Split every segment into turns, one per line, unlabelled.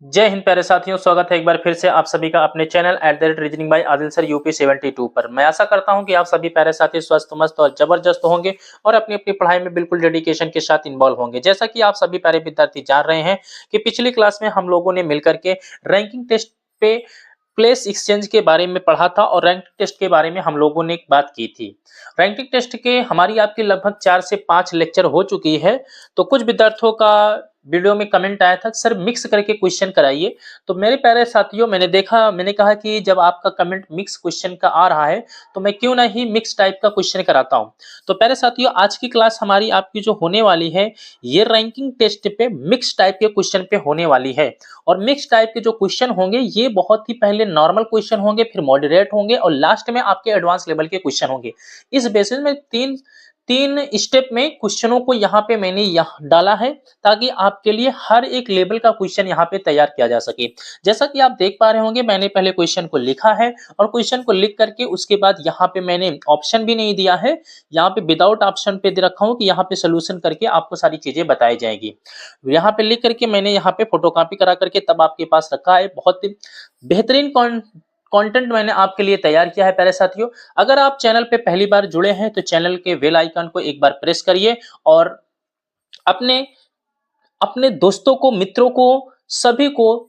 जय हिंद प्यारे साथियों, स्वागत है एक बार फिर से आप सभी का अपने channel reasoning bye Adil sir UP 72 पर। मैं आशा करता हूं कि आप सभी प्यारे साथी स्वस्थ मस्त और जबरदस्त होंगे और अपनी अपनी पढ़ाई में बिल्कुल डेडिकेशन के साथ इन्वॉल्व होंगे। जैसा कि आप सभी प्यारे विद्यार्थी जान रहे हैं कि पिछली क्लास में हम लोगों ने मिलकर के रैंकिंग टेस्ट पे प्लेस एक्सचेंज के बारे में पढ़ा था और रैंकिंग टेस्ट के बारे में हम लोगों ने एक बात की थी। रैंकिंग टेस्ट के हमारी आपकी लगभग 4 से 5 लेक्चर हो चुकी है। तो कुछ विद्यार्थियों का वीडियो में कमेंट आया था सर मिक्स करके क्वेश्चन कराइए। तो मेरे प्यारे साथियों, मैंने कहा कि जब आपका कमेंट मिक्स क्वेश्चन का आ रहा है तो मैं क्यों नहीं मिक्स टाइप का क्वेश्चन कराता हूं। तो प्यारे साथियों, आज की क्लास हमारी आपकी जो होने वाली है ये रैंकिंग टेस्ट पे मिक्स टाइप के क्वेश्चन पे होने वाली है। और मिक्स टाइप के जो क्वेश्चन होंगे ये बहुत ही पहले नॉर्मल क्वेश्चन होंगे, फिर मॉडरेट होंगे और लास्ट में आपके एडवांस लेवल के क्वेश्चन होंगे। इस बेसिस में तीन तीन स्टेप में क्वेश्चनों को यहाँ पे मैंने यहाँ डाला है ताकि आपके लिए हर एक लेवल का क्वेश्चन यहाँ पे तैयार किया जा सके। जैसा कि आप देख पा रहे होंगे, मैंने पहले क्वेश्चन को लिखा है और क्वेश्चन को लिख करके उसके बाद यहाँ पे मैंने ऑप्शन भी नहीं दिया है। यहाँ पे विदाउट ऑप्शन पे दे रखा हूँ कि यहाँ पे सोल्यूशन करके आपको सारी चीजें बताई जाएगी। यहाँ पे लिख करके मैंने यहाँ पे फोटोकॉपी करा करके तब आपके पास रखा है। बहुत ही बेहतरीन कंटेंट मैंने आपके लिए तैयार किया है प्यारे साथियों। अगर आप चैनल पे पहली बार जुड़े हैं तो चैनल के बेल आइकन को एक बार प्रेस करिए और अपने अपने दोस्तों को, मित्रों को, सभी को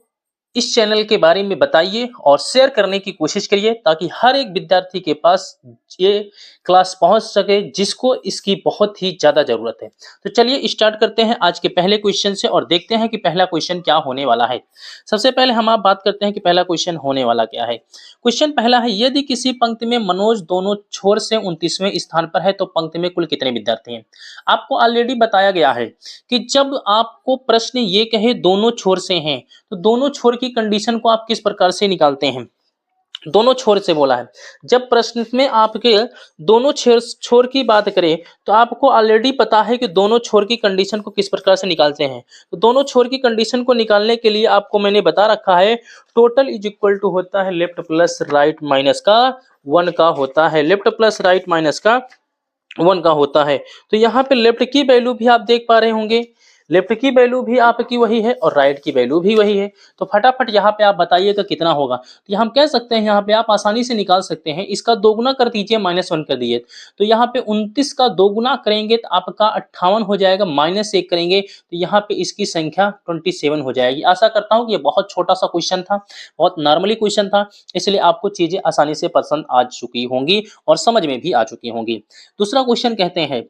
इस चैनल के बारे में बताइए और शेयर करने की कोशिश करिए ताकि हर एक विद्यार्थी के पास ये क्लास पहुंच सके जिसको इसकी बहुत ही ज्यादा जरूरत है। तो चलिए स्टार्ट करते हैं आज के पहले क्वेश्चन से और देखते हैं कि पहला क्वेश्चन क्या होने वाला है। सबसे पहले हम आप बात करते हैं कि पहला क्वेश्चन होने वाला क्या है। क्वेश्चन पहला है, यदि किसी पंक्ति में मनोज दोनों छोर से 29वें स्थान पर है तो पंक्ति में कुल कितने विद्यार्थी हैं। आपको ऑलरेडी बताया गया है कि जब आपको प्रश्न ये कहे दोनों छोर से हैं तो दोनों छोर की कंडीशन को आप किस प्रकार से निकालते हैं। दोनों छोर से बोला है। जब प्रश्न में आपके दोनों छोर की बात करें तो आपको ऑलरेडी पता है कि दोनों छोर की कंडीशन को किस प्रकार से निकालते हैं। तो दोनों छोर की कंडीशन को निकालने के लिए आपको मैंने बता रखा है टोटल इज इक्वल टू होता है लेफ्ट प्लस राइट माइनस का 1 का होता है। लेफ्ट प्लस राइट माइनस का 1 का होता है। तो यहाँ पे लेफ्ट की वैल्यू भी आप देख पा रहे होंगे, लेफ्ट की वैल्यू भी आपकी वही है और राइट की वैल्यू भी वही है। तो फटाफट यहाँ पे आप बताइएगा कितना होगा। तो हम कह सकते हैं यहाँ पे आप आसानी से निकाल सकते हैं, इसका दोगुना कर दीजिए, -1 कर दीजिए। तो यहाँ पे 29 का दोगुना करेंगे तो आपका 58 हो जाएगा, -1 करेंगे तो यहाँ पे इसकी संख्या 27 हो जाएगी। आशा करता हूँ कि ये बहुत छोटा सा क्वेश्चन था, बहुत नॉर्मली क्वेश्चन था, इसलिए आपको चीजें आसानी से पसंद आ चुकी होंगी और समझ में भी आ चुकी होंगी। दूसरा क्वेश्चन कहते हैं,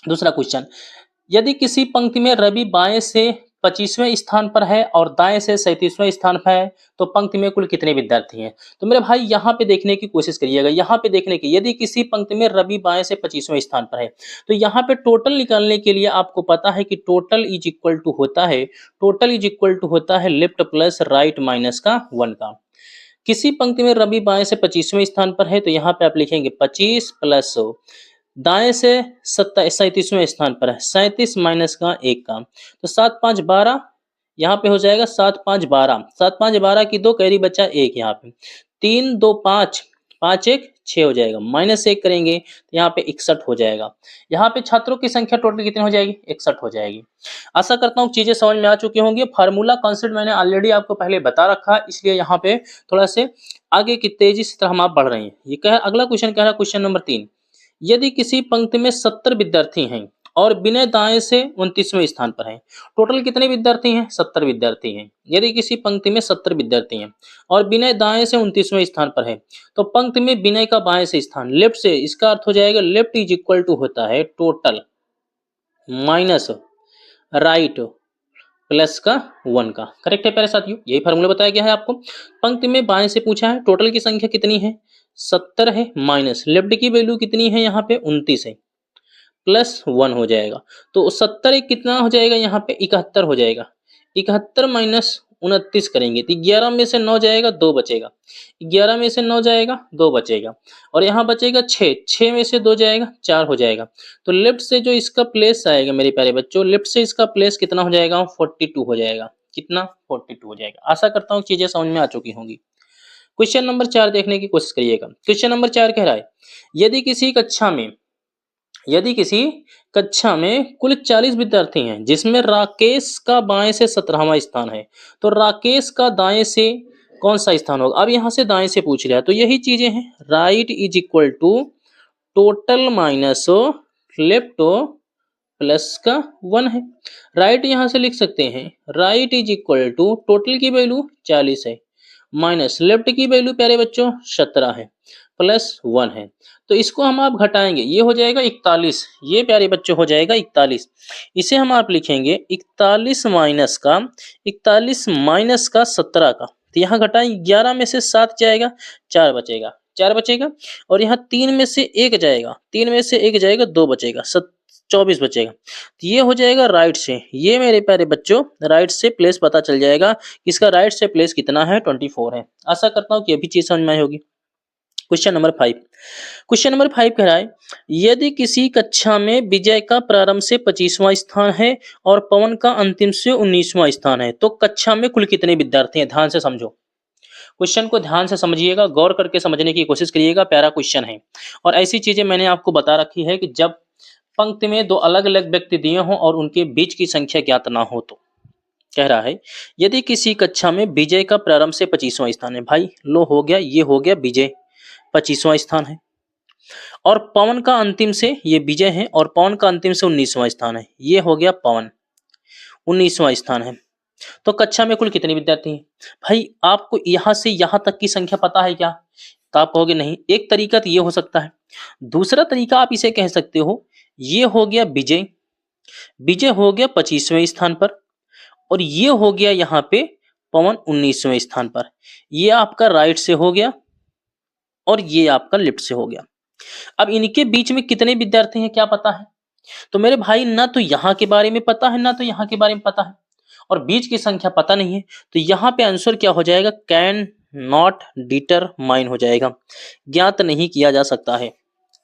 दूसरा क्वेश्चन, यदि किसी पंक्ति में रवि बाएं से 25वें स्थान पर है और दाएं से 37वें स्थान पर है तो पंक्ति में कुल कितने विद्यार्थी हैं। तो मेरे भाई यहाँ पे देखने की कोशिश करिएगा, यहाँ पे देखने की, यदि किसी पंक्ति में रवि बाएं से 25वें स्थान पर है तो यहाँ पे टोटल निकालने के लिए आपको पता है कि टोटल इज इक्वल टू होता है, टोटल इज इक्वल टू होता है लेफ्ट प्लस राइट माइनस का 1 का। किसी पंक्ति में रवि बाएं से 25वें स्थान पर है तो यहाँ पे आप लिखेंगे 25 प्लस दाएं से 37वें स्थान पर है 37 माइनस का 1 का। तो 7 5 12 यहाँ पे हो जाएगा 7 5 12, 7 5 12 की 2 कैरी बचा 1, यहाँ पे 3 2 5 5 1 6 हो जाएगा, -1 करेंगे तो यहाँ पे 61 हो जाएगा। यहाँ पे छात्रों की संख्या टोटल कितनी हो जाएगी, 61 हो जाएगी। आशा करता हूँ चीजें समझ में आ चुकी होंगी। फार्मूला कॉन्सेप्ट मैंने ऑलरेडी आपको पहले बता रखा है, इसलिए यहाँ पे थोड़ा से आगे की तेजी से हम आप बढ़ रहे हैं। ये कह अगला क्वेश्चन कह रहा है, क्वेश्चन नंबर 3, यदि किसी पंक्ति में 70 विद्यार्थी हैं और बिना दाएं से 29वें स्थान पर हैं, टोटल कितने विद्यार्थी हैं, 70 विद्यार्थी हैं। यदि किसी पंक्ति में 70 विद्यार्थी हैं और बिना दाएं से 29वें स्थान पर है तो पंक्ति में बिना का बाएं से स्थान लेफ्ट से, इसका अर्थ हो जाएगा लेफ्ट इज इक्वल टू होता है टोटल माइनस राइट प्लस का 1 का। करेक्ट है प्यारे साथियों, यही फार्मूला बताया गया है आपको। पंक्ति में बाएं से पूछा है, टोटल की संख्या कितनी है, 70 है, माइनस लेफ्ट की वैल्यू कितनी है, यहाँ पे 29 है, प्लस 1 हो जाएगा। तो 70 कितना हो जाएगा, यहाँ पे 71 हो जाएगा। 71 माइनस 29 करेंगे तो 11 में से 9 जाएगा, 2 बचेगा। 11 में से 9 जाएगा, 2 बचेगा और यहाँ बचेगा 6, 6 में से 2 जाएगा, 4 हो जाएगा। तो लेफ्ट से जो इसका प्लेस आएगा मेरे प्यारे बच्चों, लेफ्ट से इसका प्लेस कितना हो जाएगा, 42 हो जाएगा। कितना, 42 हो जाएगा। आशा करता हूँ चीजें समझ में आ चुकी होंगी। क्वेश्चन नंबर 4 देखने की कोशिश करिएगा। क्वेश्चन नंबर 4 कह रहा है, यदि किसी कक्षा में यदि किसी कक्षा में कुल 40 विद्यार्थी हैं जिसमें राकेश का बाएं से 17वां स्थान है, तो राकेश का दाएं से कौन सा स्थान होगा? अब यहां से दाएं से पूछ लिया तो यही चीजें हैं, right is equal to total minus left plus का 1 है। राइट यहां से लिख सकते हैं, right is equal to total की वैल्यू 40 है माइनस लेफ्ट की वैल्यू प्यारे बच्चों 17 है प्लस 1 है। तो इसको हम आप घटाएंगे, ये हो जाएगा 41, ये प्यारे बच्चों हो जाएगा 41। इसे हम आप लिखेंगे 41 माइनस का 17 का, तो यहाँ घटाएं 11 में से 7 जाएगा, 4 बचेगा, 4 बचेगा और यहाँ 3 में से 1 जाएगा, 3 में से 1 जाएगा, 2 बचेगा, 24 बचेगा। तो ये हो जाएगा राइट से, ये मेरे प्यारे बच्चों राइट से प्लेस पता चल जाएगा, इसका राइट से प्लेस कितना है 24 है। आशा करता हूँ कि अभी चीज समझ में आई होगी। क्वेश्चन नंबर 5, क्वेश्चन नंबर 5 कह रहा है यदि किसी कक्षा में विजय का प्रारंभ से 25वां स्थान है और पवन का अंतिम से 19वां स्थान है, तो कक्षा में कुल कितने विद्यार्थी हैं? ध्यान से समझो, क्वेश्चन को ध्यान से समझिएगा, गौर करके समझने की कोशिश करिएगा, प्यारा क्वेश्चन है। और ऐसी चीजें मैंने आपको बता रखी है कि जब पंक्ति में दो अलग अलग व्यक्ति दिए हों और उनके बीच की संख्या ज्ञात ना हो, तो कह रहा है यदि किसी कक्षा में विजय का प्रारंभ से 25वां स्थान है, भाई लो हो गया, ये हो गया विजय 25वां स्थान है, और पवन का अंतिम से, ये विजय है और पवन का अंतिम से 19वां स्थान है, ये हो गया पवन 19वां स्थान है। तो कक्षा में कुल कितने विद्यार्थी हैं? भाई आपको यहां से यहां तक की संख्या पता है क्या? तो आप कहोगे नहीं। एक तरीका तो ये हो सकता है, दूसरा तरीका आप इसे कह सकते हो, ये हो गया विजय, विजय हो गया 25वें स्थान पर और ये हो गया यहाँ पे पवन 19वें स्थान पर, ये आपका राइट से हो गया और ये आपका लेफ्ट से हो गया। अब इनके बीच में कितने विद्यार्थी हैं क्या पता है? तो मेरे भाई ना तो यहाँ के बारे में पता है ना तो यहाँ के बारे में पता है और बीच की संख्या पता नहीं है, तो यहाँ पे आंसर क्या हो जाएगा? कैन नॉट डिटरमाइन हो जाएगा, ज्ञात नहीं किया जा सकता है।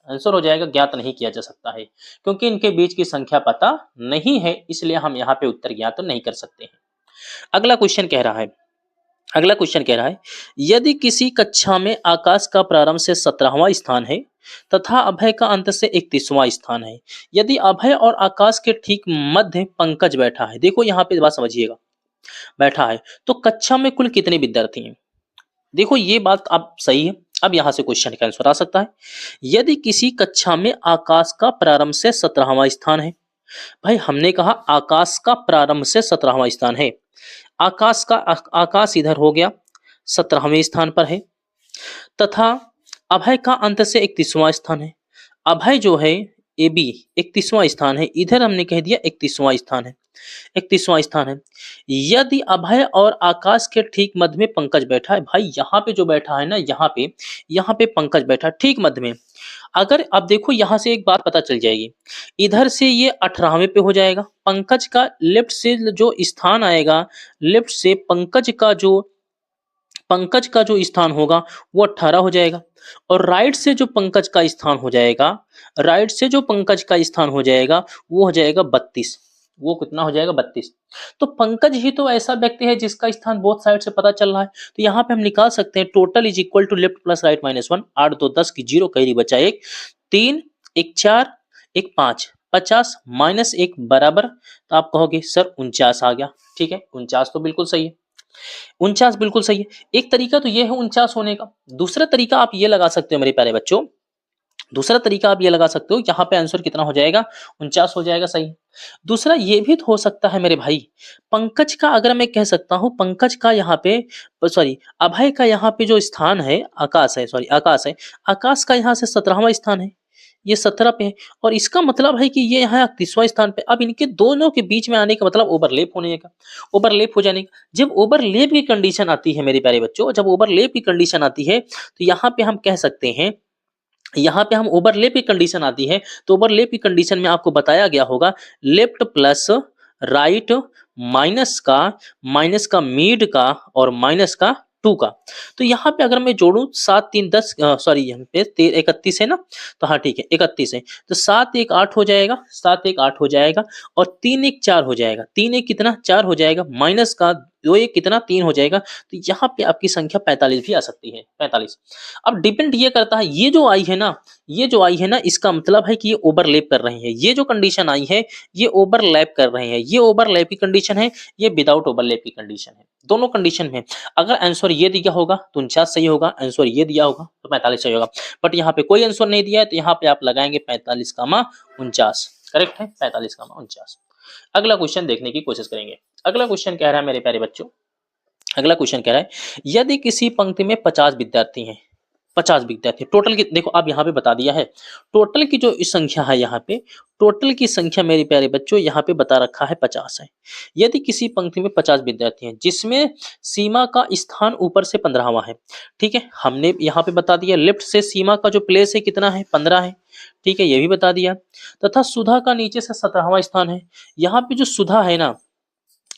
आंसर हो जाएगा ज्ञात नहीं किया जा सकता है, क्योंकि इनके बीच की संख्या पता नहीं है, इसलिए हम यहाँ पे उत्तर ज्ञात नहीं कर सकते हैं। अगला क्वेश्चन कह रहा है, अगला क्वेश्चन कह रहा है यदि किसी कक्षा में आकाश का प्रारंभ से 17वां स्थान है तथा अभय का अंत से 31वां स्थान है, यदि अभय और आकाश के ठीक मध्य पंकज बैठा है, देखो यहाँ पे बात समझिएगा, बैठा है, तो कक्षा में कुल कितने विद्यार्थी हैं? देखो ये बात अब सही है। अब यहां से क्वेश्चन का आंसर आ सकता है, यदि किसी कक्षा में आकाश का प्रारंभ से 17वां स्थान है, भाई हमने कहा आकाश का प्रारंभ से 17वां स्थान है, आकाश इधर हो गया 17वें स्थान पर है, तथा अभय का अंत से 31वां स्थान है, अभय जो है ए बी 31वां स्थान है, इधर हमने कह दिया 31वां स्थान है, 31वां स्थान है। यदि अभय और आकाश के ठीक मध्य में पंकज बैठा है, भाई यहाँ पे जो बैठा है ना, यहाँ पे पंकज बैठा है ठीक मध्य में। अगर अब देखो यहाँ से एक बात पता चल जाएगी, इधर से ये 18वें पे हो जाएगा, पंकज का लेफ्ट से जो स्थान आएगा, लेफ्ट से पंकज का जो स्थान होगा वो 18 हो जाएगा, और राइट से जो पंकज का स्थान हो जाएगा, राइट से जो पंकज का स्थान हो जाएगा वो हो जाएगा 32, वो कितना हो जाएगा 32। तो पंकज ही तो ऐसा व्यक्ति है जिसका स्थान बोथ साइड से पता चल रहा है, तो यहाँ पे हम निकाल सकते हैं total is equal to left plus right minus 1, 8 2 10 की 0 कैरी बचा 1, 3 1 4 1 5, 50 माइनस 1 बराबर, तो आप कहोगे सर 49 आ गया। ठीक है, 49 तो बिल्कुल सही है, 49 बिल्कुल सही है। एक तरीका तो ये है 49 होने का, दूसरा तरीका आप ये लगा सकते हो मेरे प्यारे बच्चों, दूसरा तरीका आप ये लगा सकते हो, यहाँ पे आंसर कितना हो जाएगा 49 हो जाएगा, सही। दूसरा ये भी तो हो सकता है मेरे भाई, पंकज का अगर मैं कह सकता हूँ, पंकज का यहाँ पे सॉरी अभय का यहाँ पे जो स्थान है आकाश है, सॉरी आकाश है, आकाश का यहाँ से 17वां स्थान है, ये 17 पे है, और इसका मतलब है कि ये यहाँ 31वां स्थान पे। अब इनके दोनों के बीच में आने का मतलब ओवरलैप होने का, ओवरलैप हो जाने का। जब ओवरलैप की कंडीशन आती है मेरे प्यारे बच्चों, जब ओवरलैप की कंडीशन आती है तो यहाँ पे हम कह सकते हैं, यहाँ पे हम ओवरलैप की कंडीशन आती है तो ओवरलैप की कंडीशन में आपको बताया गया होगा लेफ्ट प्लस राइट माइनस का मिड का और माइनस का 2 का। तो यहाँ पे अगर मैं जोड़ूँ 7 3 10 सॉरी यहाँ पे 31 है ना, तो हाँ ठीक है 31 है, तो 7 1 8 हो जाएगा, 7 1 8 हो जाएगा और 3 1 4 हो जाएगा, 3 1 कितना 4 हो जाएगा, माइनस का 2 1 कितना 3 हो जाएगा, तो यहाँ पे आपकी संख्या 45 भी आ सकती है 45। अब डिपेंड ये करता है, ये जो आई है ना, ये जो आई है ना, इसका मतलब है कि ये ओवरलैप कर रही है, ये जो कंडीशन आई है ये ओवरलैप कर रहे हैं, ये ओवरलैप की कंडीशन है, ये विदाउट ओवरलैप की कंडीशन है, दोनों कंडीशन में अगर आंसर ये दिया होगा तो 49 सही होगा, आंसर ये दिया होगा तो 45 सही होगा, बट यहाँ पे कोई आंसर नहीं दिया है तो यहाँ पे आप लगाएंगे 45 कामा 49, करेक्ट है 45 कामा 49। अगला क्वेश्चन देखने की कोशिश करेंगे। अगला क्वेश्चन कह रहा है मेरे प्यारे बच्चों, अगला क्वेश्चन कह रहा है यदि किसी पंक्ति में 50 विद्यार्थी हैं, 50 विद्यार्थी टोटल की, देखो अब यहाँ पे बता दिया है टोटल की जो संख्या है, यहाँ पे टोटल की संख्या मेरे प्यारे बच्चों यहाँ पे बता रखा है 50 है। यदि किसी पंक्ति में 50 विद्यार्थी हैं जिसमें सीमा का स्थान ऊपर से 15वां है, ठीक है, हमने यहाँ पे बता दिया लेफ्ट से सीमा का जो प्लेस है कितना है 15 है, ठीक है, ये भी बता दिया, तथा सुधा का नीचे से 17वां स्थान है। यहाँ पे जो सुधा है ना,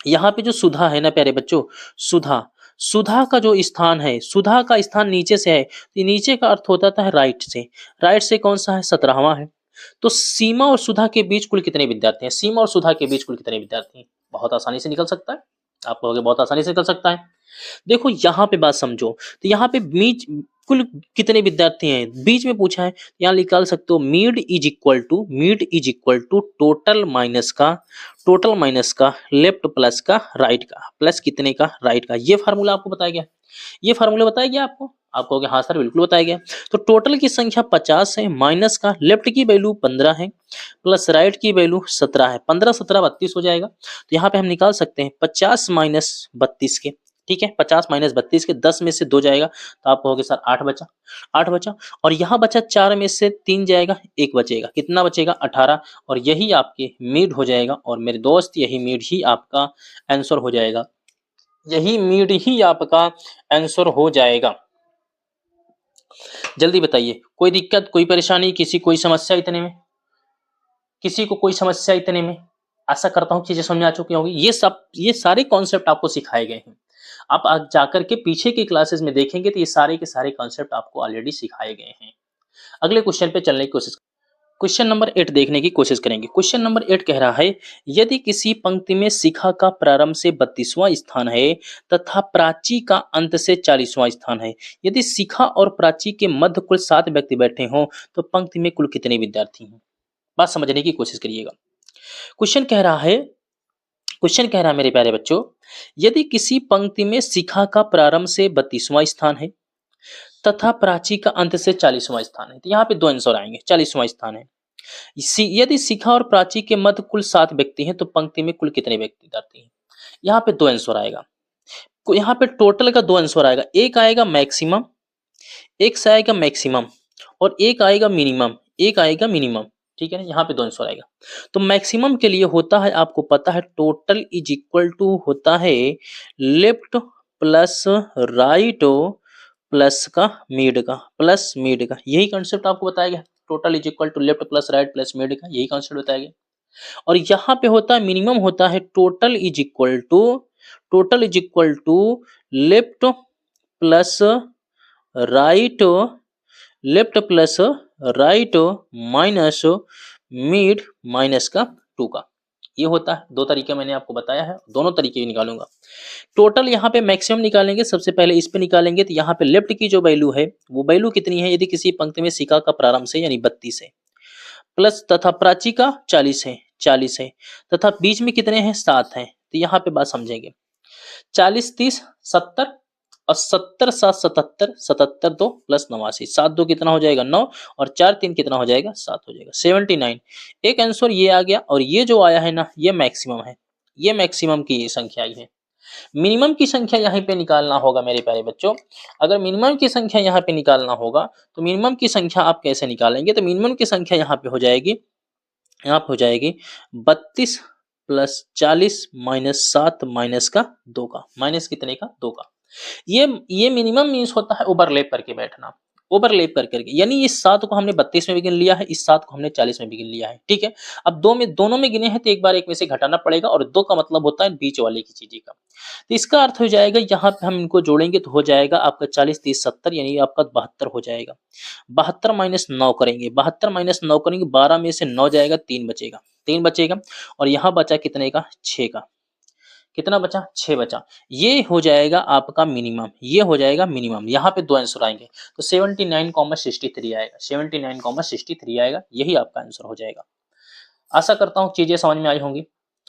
यहाँ पे जो सुधा है ना प्यारे बच्चों, सुधा, सुधा का जो स्थान है, सुधा का स्थान नीचे से है, तो नीचे का अर्थ होता है राइट से, राइट से कौन सा है 17वां है। तो सीमा और सुधा के बीच कुल कितने विद्यार्थी हैं, सीमा और सुधा के बीच कुल कितने विद्यार्थी हैं, बहुत आसानी से निकल सकता है, आप कहोगे बहुत आसानी से निकल सकता है। देखो यहाँ पे बात समझो, तो यहाँ पे बीच कुल कितने विद्यार्थी हैं बीच में पूछा है, यहाँ निकाल सकते हो mid is equal to total minus का लेफ्ट प्लस का राइट का, प्लस कितने का राइट का, ये फार्मूला आपको बताया गया, ये फार्मूला बताया गया आपको, आप कहोगे हाँ सर बिल्कुल बताया गया। तो टोटल की संख्या 50 है, माइनस का लेफ्ट की वैल्यू 15 है, प्लस राइट की वैल्यू 17 है, 15 17 32 हो जाएगा। तो यहाँ पे हम निकाल सकते हैं 50 माइनस 32 के, ठीक है, 50 माइनस 32 के 10 में से 2 जाएगा तो आप कहोगे सर 8 बचा, 8 बचा, और यहाँ बचा 4 में से 3 जाएगा 1 बचेगा, कितना बचेगा 18, और यही आपके मीड हो जाएगा। और मेरे दोस्त यही मीड ही आपका आंसर हो जाएगा, यही मीड ही आपका आंसर हो जाएगा। जल्दी बताइए, कोई दिक्कत कोई परेशानी, किसी कोई समस्या इतने में, किसी को कोई समस्या इतने में? आशा करता हूँ चीजें समझ आ चुकी होंगी। ये सारे कॉन्सेप्ट आपको सिखाए गए हैं, आप जाकर के पीछे की क्लासेस में देखेंगे तो ये सारे के सारे कॉन्सेप्ट आपको ऑलरेडी सिखाए गए हैं। अगले क्वेश्चन पे चलने की कोशिश, क्वेश्चन नंबर 8 देखने की कोशिश करेंगे। क्वेश्चन नंबर 8 कह रहा है यदि किसी पंक्ति में शिखा का प्रारंभ से 32वां स्थान है तथा प्राची का अंत से 40वां स्थान है, यदि शिखा और प्राची के मध्य कुल 7 व्यक्ति बैठे हों तो पंक्ति में कुल कितने विद्यार्थी हैं? बात समझने की कोशिश करिएगा। क्वेश्चन कह रहा है, क्वेश्चन कह रहा है मेरे प्यारे बच्चों, यदि किसी पंक्ति में शिखा का प्रारंभ से 32वां स्थान है तथा प्राची का अंत से 40वां स्थान है, तो यहाँ पे दो आंसर आएंगे, 40वां स्थान है। यदि शिखा और प्राची के मध्य कुल 7 व्यक्ति हैं तो पंक्ति में कुल कितने व्यक्ति जाते हैं? यहाँ पे दो आंसर आएगा, यहाँ पे टोटल का दो आंसर आएगा, एक आएगा मैक्सिमम, एक से आएगा मैक्सिमम, और एक आएगा मिनिमम, एक आएगा मिनिमम, ठीक है ना, यहाँ पे दो आंसर आएगा। तो मैक्सिमम के लिए होता है, आपको पता है टोटल इज इक्वल टू होता है लेफ्ट प्लस राइट प्लस का मिड का, प्लस मिड का, यही कॉन्सेप्ट आपको बताया गया। Total is equal to left plus right plus mid का, यही कॉन्सेप्ट बताया गया। और यहाँ पे होता है मिनिमम, होता है total is equal to left plus right, left plus right minus mid minus का 2 का, ये होता है। दो तरीके मैंने आपको बताया है, दोनों तरीके ही निकालूंगा। टोटल यहाँ पे मैक्सिमम निकालेंगे, सबसे पहले इस पे निकालेंगे, तो यहाँ पे लेफ्ट की जो वैल्यू है वो वैल्यू कितनी है, यदि किसी पंक्ति में शिखा का प्रारंभ से यानी 32 है, प्लस तथा प्राची का 40 है, 40 है, तथा बीच में कितने हैं 7 हैं, तो यहाँ पे बात समझेंगे 40 30 70 और 70 7 77 77 2 प्लस 89, 7 2 कितना हो जाएगा 9 और 4 3 कितना हो जाएगा 7 हो जाएगा 79। एक आंसर ये आ गया, और ये जो आया है ना ये मैक्सिमम है, ये मैक्सिमम की संख्या आई है। मिनिमम की संख्या यहाँ पे निकालना होगा मेरे प्यारे बच्चों। अगर मिनिमम की संख्या यहाँ पे निकालना होगा तो मिनिमम की संख्या आप कैसे निकालेंगे, तो मिनिमम की संख्या यहाँ पे हो जाएगी, यहाँ पे हो जाएगी 32 प्लस 40 माइनस 7 माइनस का 2 का, माइनस कितने का 2 का। ये मिनिमम मीन्स होता है ओवरलैप करके बैठना, ओवरलैप कर करके, यानी इस 7 को हमने 32 में भी गिन लिया है, इस 7 को हमने 40 में भी गिन लिया है, ठीक है। अब दोनों में गिने हैं तो एक बार एक में से घटाना पड़ेगा, और 2 का मतलब होता है बीच वाले की चीज़ का। तो इसका अर्थ हो जाएगा, यहाँ पे हम इनको जोड़ेंगे तो हो जाएगा आपका 40 30 70, यानी आपका 72 हो जाएगा। 72 माइनस 9 करेंगे, 72 माइनस 9 करेंगे, 12 में से 9 जाएगा, 3 बचेगा, 3 बचेगा, और यहाँ बचा कितने का, 6 का। कितना बचा, 6 बचा। ये हो जाएगा आपका मिनिमम, ये हो जाएगा मिनिमम। यहाँ पे 2 आंसर आएंगे, तो 79,63 आएगा, 79,63 आएगा, यही आपका आंसर हो जाएगा। आशा करता हूँ चीजें समझ में आई होंगी।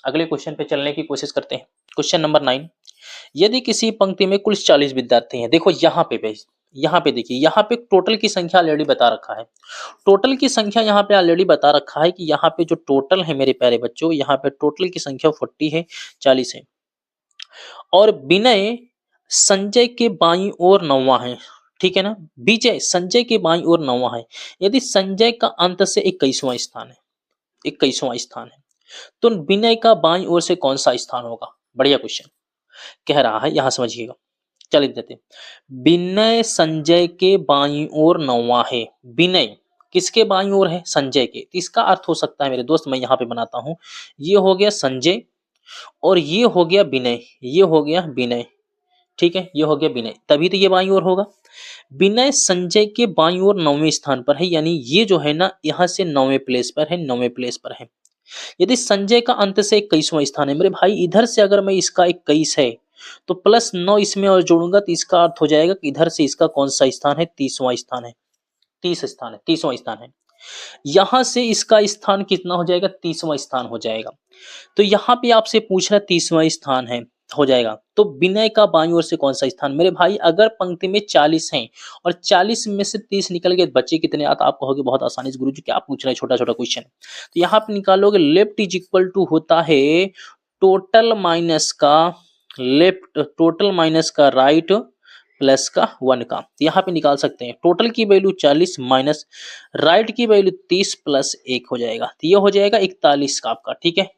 अगले क्वेश्चन पे चलने की कोशिश करते हैं। क्वेश्चन नंबर 9, यदि किसी पंक्ति में कुल 40 विद्यार्थी हैं, देखो यहाँ पे देखिए, यहाँ पे टोटल की संख्या ऑलरेडी बता रखा है। टोटल की संख्या यहाँ पे ऑलरेडी बता रखा है कि यहाँ पे जो टोटल है मेरे प्यारे बच्चों, यहाँ पे टोटल की संख्या 40 है, 40 है। और विनय संजय के बाईं ओर 9वां है, ठीक है ना। विजय संजय के बाईं ओर 9वां है। यदि संजय का अंत से 21वां स्थान है, 21वां स्थान है, तो विनय का बाईं ओर से कौन सा स्थान होगा। बढ़िया क्वेश्चन कह रहा है, यहां समझिएगा। चलिए देते, विनय संजय के बाईं ओर 9वां है। विनय किसके बाईं ओर है, संजय के। तो इसका अर्थ हो सकता है मेरे दोस्त, मैं यहाँ पे बनाता हूं, ये हो गया संजय और ये हो गया विनय, ये हो गया विनय, ठीक है, ये हो गया विनय, तभी तो ये बाईं ओर होगा। विनय संजय के बाईं ओर 9वें स्थान पर है, यानी ये जो है ना, यहाँ से 9वें प्लेस पर है, 9वें प्लेस पर है। यदि संजय का अंत से 21वां स्थान है, मेरे भाई इधर से अगर मैं इसका 21 है तो प्लस 9 इसमें और जोड़ूंगा, तो इसका अर्थ हो जाएगा कि इधर से इसका कौन सा स्थान है, 30वां स्थान है, 30 स्थान है, 30वां स्थान है। यहां से इसका स्थान कितना हो जाएगा, 30वां स्थान हो जाएगा। तो यहाँ पे आपसे पूछ रहा है 30वां स्थान है, हो जाएगा। तो विनय का बाईं ओर से कौन सा स्थान, मेरे भाई अगर पंक्ति में 40 हैं और 40 में से 30 निकल गए, बच्चे कितने आता, आप कहोगे बहुत आसानी से गुरुजी क्या पूछ रहे हैं, छोटा छोटा क्वेश्चन। तो यहाँ पे निकालोगे, लेफ्ट इज इक्वल टू होता है टोटल माइनस का लेफ्ट, टोटल माइनस का राइट प्लस का 1 का। तो यहाँ पे निकाल सकते हैं, टोटल की वैल्यू 40 माइनस राइट की वैल्यू 30 प्लस 1 हो जाएगा, तो ये हो जाएगा 41 का आपका, ठीक है।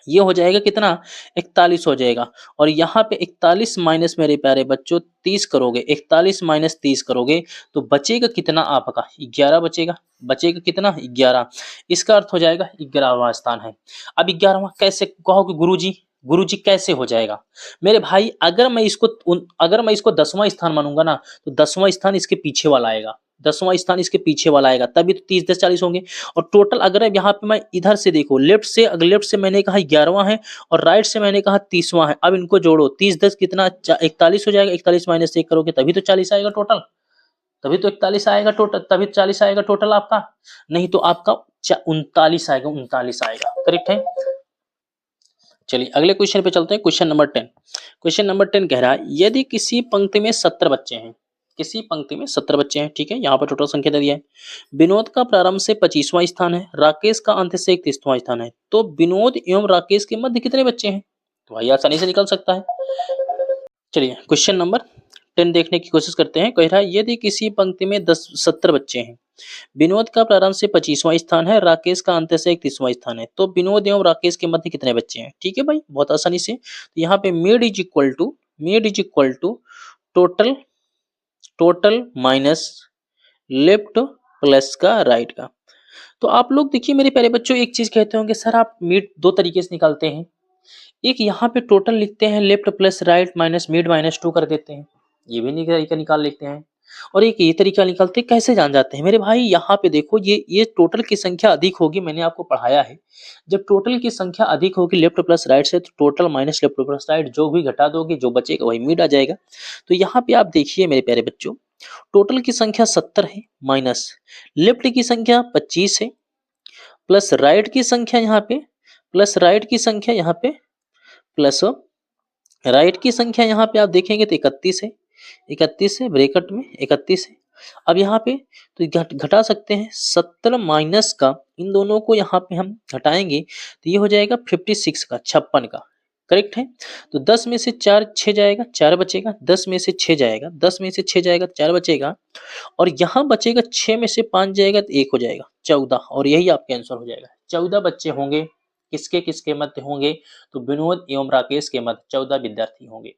ये हो जाएगा कितना, 41 हो जाएगा। और यहाँ पे 41 माइनस मेरे प्यारे बच्चों 30 करोगे, 41 माइनस 30 करोगे तो बचेगा कितना आपका, 11 बचेगा, बचेगा कितना, 11। इसका अर्थ हो जाएगा 11वां स्थान है। अब 11वां कैसे कहोगे गुरुजी, गुरुजी कैसे हो जाएगा, मेरे भाई अगर मैं इसको 10वां स्थान मानूंगा ना, तो 10वां स्थान इसके पीछे वाला आएगा, 10वां स्थान इसके पीछे वाला आएगा, तभी तो 30 10 40 होंगे। और टोटल अगर अब यहाँ पे मैं इधर से देखो, लेफ्ट से मैंने कहा 11वां है और राइट से मैंने कहा 30वां है। अब इनको जोड़ो, 30 10 कितना, 41 हो जाएगा, 41 माइनस 1 करोगे तभी तो 40 आएगा टोटल, तभी तो 41 आएगा टोटल, तभी 40 आएगा टोटल आपका, नहीं तो आपका 39 आएगा, 39 आएगा, करेक्ट है। चलिए अगले क्वेश्चन पे चलते हैं। क्वेश्चन नंबर 10, क्वेश्चन नंबर 10 कह रहा है, यदि किसी पंक्ति में 70 बच्चे हैं, किसी पंक्ति में 70 बच्चे हैं, ठीक है, यहाँ पर टोटल संख्या दे दिया है। विनोद का प्रारंभ से 25वां स्थान है, राकेश का अंत से 31वां स्थान है, तो विनोद एवं राकेश के मध्य कितने बच्चे हैं, तो भाई आसानी से निकल सकता है। चलिए क्वेश्चन नंबर 10 देखने की कोशिश करते हैं। कह रहा है, यदि किसी पंक्ति में 70 बच्चे हैं, विनोद का प्रारंभ से 25वां स्थान है, राकेश का अंत से 31वां स्थान है, तो विनोद एवं राकेश के मध्य कितने बच्चे हैं, ठीक है भाई, बहुत आसानी से। तो यहाँ पे mid is equal to total, total minus left plus का राइट का। तो आप लोग देखिए मेरे प्यारे बच्चों, एक चीज कहते होंगे सर आप मिड 2 तरीके से निकालते हैं, एक यहाँ पे टोटल लिखते हैं left plus right minus mid minus 2 कर देते हैं, ये भी तरीका निकाल लेते हैं, और एक ये तरीका निकालते हैं। कैसे जान जाते हैं मेरे भाई, यहाँ पे देखो ये टोटल की संख्या अधिक होगी, मैंने आपको पढ़ाया है, जब टोटल की संख्या अधिक होगी लेफ्ट प्लस राइट से, तो total minus left plus right, जो भी घटा दोगे जो बचेगा वही मिड आ जाएगा। तो यहाँ पे आप देखिए मेरे प्यारे बच्चों, टोटल की संख्या 70 है, माइनस लेफ्ट की संख्या 25 है, प्लस राइट की संख्या यहाँ पे, प्लस राइट की संख्या यहाँ पे, प्लस राइट की संख्या यहाँ पे आप देखेंगे तो 31 है, 31 है ब्रैकेट में 31 है। अब यहाँ पे तो घटा सकते हैं, 70 माइनस का इन दोनों को यहाँ पे हम घटाएंगे तो ये हो जाएगा 56 का, 56 का, करेक्ट है। तो 10 में से 4 6 जाएगा, 4 बचेगा, 10 में से 6 जाएगा, 10 में से 6 जाएगा, 4 बचेगा, और यहाँ बचेगा 6 में से 5 जाएगा तो 1 हो जाएगा, 14, और यही आपके आंसर हो जाएगा। 14 बच्चे होंगे, किसके किसके मध्य होंगे, तो विनोद एवं राकेश के मध्य 14 विद्यार्थी होंगे।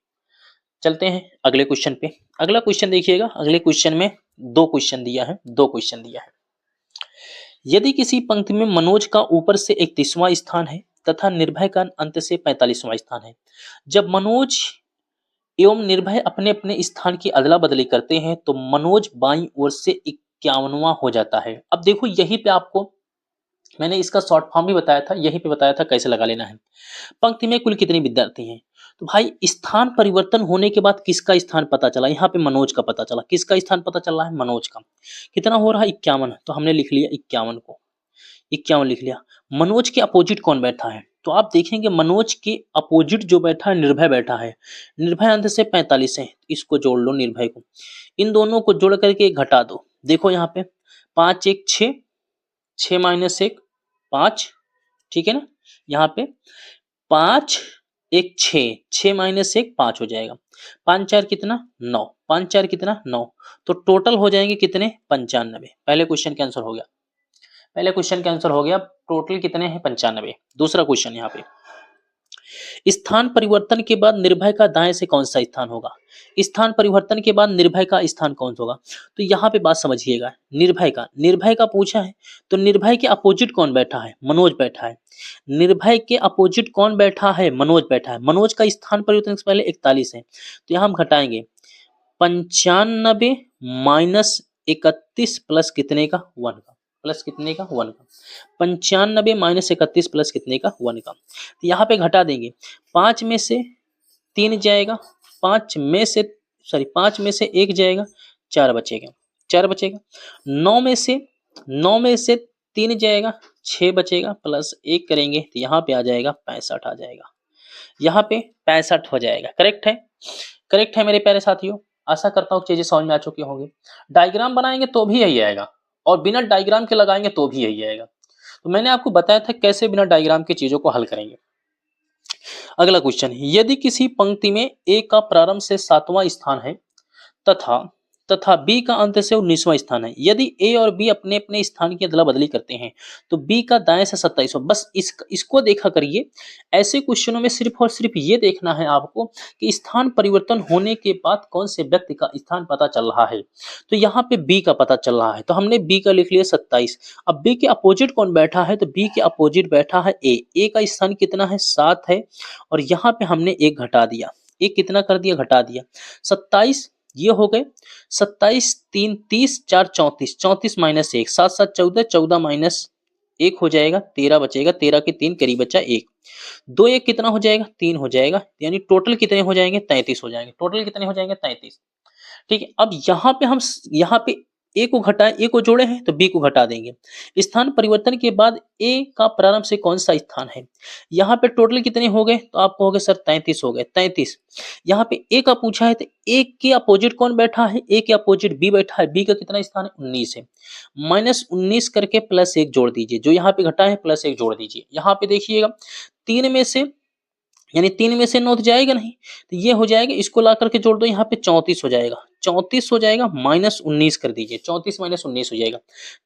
चलते हैं अगले क्वेश्चन पे। अगला क्वेश्चन देखिएगा, अगले क्वेश्चन में दो क्वेश्चन दिया है। यदि किसी पंक्ति में मनोज का ऊपर से 31वां स्थान है तथा निर्भय का अंत से 45वां स्थान है, जब मनोज एवं निर्भय अपने अपने स्थान की अदला बदली करते हैं तो मनोज बाईं ओर से 51वां हो जाता है। अब देखो यहीं पे आपको मैंने इसका शॉर्ट फॉर्म भी बताया था, यहीं पे बताया था कैसे लगा लेना है। पंक्ति में कुल कितने विद्यार्थी हैं, तो भाई स्थान परिवर्तन होने के बाद किसका स्थान पता चला, यहाँ पे मनोज का पता चला। किसका स्थान पता चल रहा है, मनोज का। कितना हो रहा है, 51, तो हमने लिख लिया 51 को, 51 लिख लिया। मनोज के अपोजिट कौन बैठा है, तो आप देखेंगे मनोज के अपोजिट जो बैठा है निर्भय बैठा है। निर्भय अंत से 45 है, इसको जोड़ लो निर्भय को, इन दोनों को जोड़ करके घटा दो। देखो यहाँ पे 5 1 6, 6 माइनस 1 5, ठीक है ना। यहाँ पे 5 1 6, 6 माइनस 1 5 हो जाएगा। 5 4 कितना 9, 5 4 कितना 9, तो टोटल हो जाएंगे कितने 95। पहले क्वेश्चन का आंसर हो गया, पहले क्वेश्चन का आंसर हो गया। टोटल कितने हैं 95। दूसरा क्वेश्चन यहाँ पे, स्थान परिवर्तन के बाद निर्भय का दाएं से कौन सा स्थान होगा। स्थान परिवर्तन के बाद निर्भय का स्थान कौन सा होगा, तो यहाँ पे बात समझिएगा। निर्भय का पूछा है, तो निर्भय के अपोजिट कौन बैठा है, मनोज बैठा है। निर्भय के अपोजिट कौन बैठा है, मनोज बैठा है। मनोज का स्थान परिवर्तन से पहले 41 है, तो यहाँ हम घटाएंगे 95 माइनस 31 प्लस कितने का 1 का, प्लस कितने का 1 का। 95 माइनस 31 प्लस कितने का 1 का, तो यहाँ पे घटा देंगे। 5 में से 3 जाएगा, 5 में से 1 जाएगा, 4 बचेगा, 4 बचेगा। 9 में से 3 जाएगा, 6 बचेगा, प्लस 1 करेंगे तो यहाँ पे आ जाएगा 65 आ जाएगा। यहाँ पे 65 हो जाएगा। करेक्ट है, करेक्ट है मेरे प्यारे साथियों। आशा करता हूँ चीजें समझ में आ चुकी होंगी। डायग्राम बनाएंगे तो भी यही आएगा और बिना डायग्राम के लगाएंगे तो भी यही आएगा। तो मैंने आपको बताया था कैसे बिना डायग्राम की चीजों को हल करेंगे। अगला क्वेश्चन, यदि किसी पंक्ति में ए का प्रारंभ से 7वां स्थान है तथा बी का अंत से 19वां स्थान है, यदि ए और बी अपने अपने स्थान की अदला बदली करते हैं तो बी का दाएं से 27वां। बस इसको देखा करिए। ऐसे क्वेश्चनों में सिर्फ और सिर्फ ये देखना है आपको कि स्थान परिवर्तन होने के बाद कौन से व्यक्ति का स्थान पता चल रहा है। तो यहाँ पे बी का पता चल रहा है, तो हमने बी का लिख लिया 27। अब बी के अपोजिट कौन बैठा है, तो बी के अपोजिट बैठा है ए का स्थान कितना है 7 है, और यहाँ पे हमने 1 घटा दिया। 1 कितना कर दिया, घटा दिया। 27 ये हो गए, 27 3 30 4 34, 34 माइनस 1 7 7 14, 14 माइनस 1 हो जाएगा, 13 बचेगा। 13 के 3 करीब बचा 1, 2 1 कितना हो जाएगा 3 हो जाएगा, यानी टोटल कितने हो जाएंगे 33 हो जाएंगे। टोटल कितने हो जाएंगे 33। ठीक है, अब यहाँ पे हम यहाँ पे ए को घटाए, ए को जोड़े हैं तो बी को घटा देंगे। स्थान परिवर्तन के बाद ए का प्रारंभ से कौन सा स्थान है, यहाँ पे टोटल कितने हो गए, तो आपको हो गए सर 33 हो गए। 33 यहाँ पे ए का पूछा है, तो ए के अपोजिट कौन बैठा है, ए के अपोजिट बी बैठा है। बी का कितना स्थान है 19 है, माइनस 19 करके प्लस 1 जोड़ दीजिए, जो यहाँ पे घटा है प्लस 1 जोड़ दीजिए। यहाँ पे देखिएगा 3 में से यानी 3 में से 9 तो जाएगा नहीं, तो ये हो जाएगा, इसको ला करके जोड़ दो, यहाँ पे 34 हो जाएगा। 34 हो जाएगा, माइनस 19 कर दीजिए, 34 माइनस 19 हो जाएगा।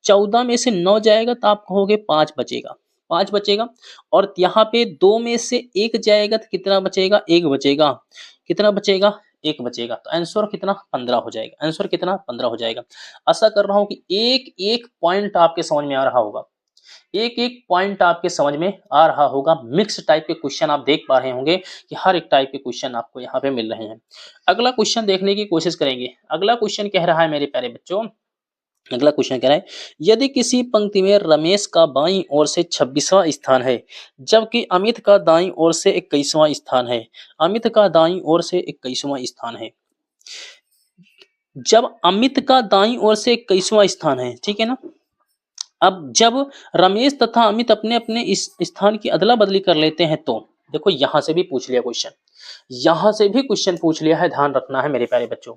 14 में से 9 जाएगा तो आप कहोगे 5 बचेगा, 5 बचेगा। और यहाँ पे 2 में से 1 जाएगा तो कितना बचेगा, 1 बचेगा। कितना बचेगा, 1 बचेगा। तो आंसर कितना 15 हो जाएगा। आंसर कितना 15 हो जाएगा। आशा कर रहा हूँ कि एक एक पॉइंट आपके समझ में आ रहा होगा, एक एक पॉइंट आपके समझ में आ रहा होगा। मिक्स टाइप के क्वेश्चन आप देख पा रहे होंगे कि हर एक टाइप के क्वेश्चन आपको यहाँ पे मिल रहे हैं। अगला क्वेश्चन देखने की कोशिश करेंगे। अगला क्वेश्चन कह रहा है मेरे प्यारे बच्चों, अगला क्वेश्चन कह रहा है, यदि किसी पंक्ति में रमेश का बाईं ओर से 26वां स्थान है जबकि अमित का दाईं ओर से 21वां स्थान है। अमित का दाईं ओर से 21वां स्थान है। जब अमित का दाईं ओर से 21वां स्थान है, ठीक है ना। अब जब रमेश तथा अमित अपने अपने इस स्थान की अदला बदली कर लेते हैं तो देखो यहां से भी पूछ लिया क्वेश्चन, यहां से भी क्वेश्चन पूछ लिया है। ध्यान रखना है मेरे प्यारे बच्चों,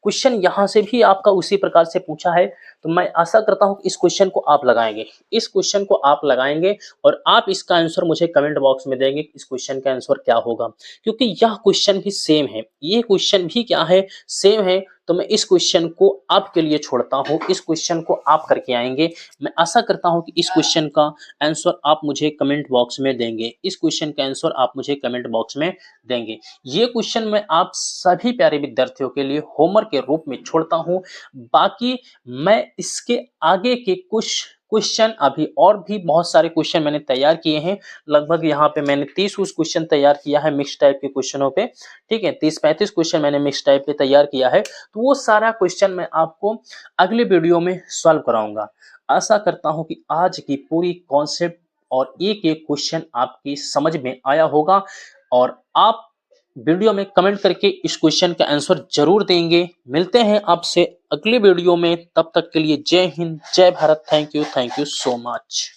क्वेश्चन यहां से भी आपका उसी प्रकार से पूछा है। तो मैं आशा करता हूं कि इस क्वेश्चन को आप लगाएंगे, इस क्वेश्चन को आप लगाएंगे और आप इसका आंसर मुझे कमेंट बॉक्स में देंगे इस क्वेश्चन का आंसर क्या होगा। क्योंकि यह क्वेश्चन भी सेम है, ये क्वेश्चन भी क्या है, सेम है। तो मैं इस क्वेश्चन को आपके लिए छोड़ता हूँ, इस क्वेश्चन को आप करके आएंगे। मैं आशा करता हूँ कि इस क्वेश्चन का आंसर आप मुझे कमेंट बॉक्स में देंगे, इस क्वेश्चन का आंसर आप मुझे कमेंट बॉक्स में देंगे। ये क्वेश्चन मैं आप सभी प्यारे विद्यार्थियों के लिए होमवर्क के रूप में छोड़ता हूँ। बाकी मैं इसके आगे के कुछ क्वेश्चन, अभी और भी बहुत सारे क्वेश्चन मैंने तैयार किए हैं। लगभग यहाँ पे मैंने 30 उस क्वेश्चन तैयार किया है मिक्स टाइप के क्वेश्चनों पे, ठीक है, 30-35 क्वेश्चन मैंने मिक्स टाइप पे तैयार किया है। तो वो सारा क्वेश्चन मैं आपको अगले वीडियो में सॉल्व कराऊंगा। आशा करता हूँ कि आज की पूरी कॉन्सेप्ट और एक एक क्वेश्चन आपकी समझ में आया होगा और आप वीडियो में कमेंट करके इस क्वेश्चन का आंसर जरूर देंगे। मिलते हैं आपसे अगले वीडियो में, तब तक के लिए जय हिंद, जय Bharat. Thank you so much.